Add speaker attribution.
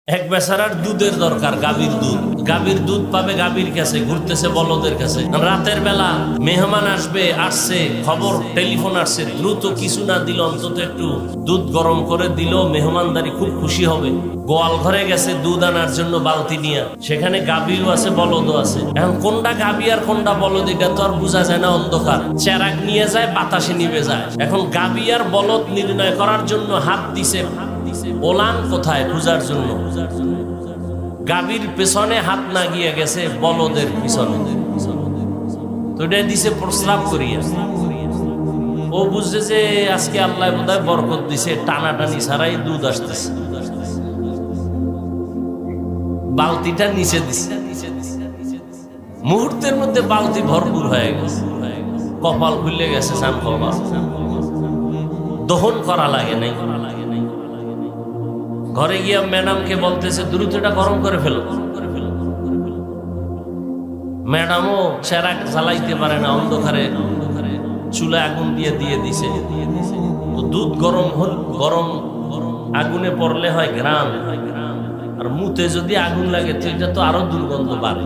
Speaker 1: এক বেচারার দুধের দরকার, গাভীর দুধ। গাভীর দুধ পাবে গাভীর কাছে, ঘুরতেছে বলদের কাছে। রাতের বেলা মেহমান আসছে, খবর টেলিফোন আসছে, দ্রুত কিছু না দিল অন্তত একটু দুধ গরম করে দিল, মেহমানদারি খুব খুশি হবে। গোয়াল ঘরে গেছে দুধ আনার জন্য বালতি নিয়ে, সেখানে গাভীও আছে বলদও আছে। এখন কোনটা গাভী আর কোনটা বলদ এটা তো আর বোঝা যায় না, অন্ধকার। চেরাক নিয়ে যায়, বাতাসে নিভে যায়। এখন গাভী আর বলদ নির্ণয় করার জন্য হাত দিছে ওলান কোথায় খোঁজার জন্য। গাভীর পেছনে হাত না গিয়ে গেছে বলদের পিছনে, তো এটা দিছে প্রস্রাব করিয়া। ও বুঝছে যে আজকে আল্লাহ বোধহয় বরকত দিছে, টানাটানি ছাড়াই দুধ আসতেছে। বালতিটা নিচে দিছে, মুহূর্তের মধ্যে বালতি ভরপুর হয়ে গেছে। কপাল খুলে গেছে, সান কপাল দহন করা লাগে নাই। ঘরে গিয়া ম্যাডামকে বলতেছে দ্রুত এটা গরম করে ফেলো। ম্যাডামও চেরাক জ্বালাইতে পারে না, অন্ধকারে চুলা আগুন দিয়ে দিছে। তো দুধ গরম আগুনে পড়লে হয় ঘ্রাণ, আর মুতে যদি আগুন লাগে তো এটা তো আরো দুর্গন্ধ বাড়ে।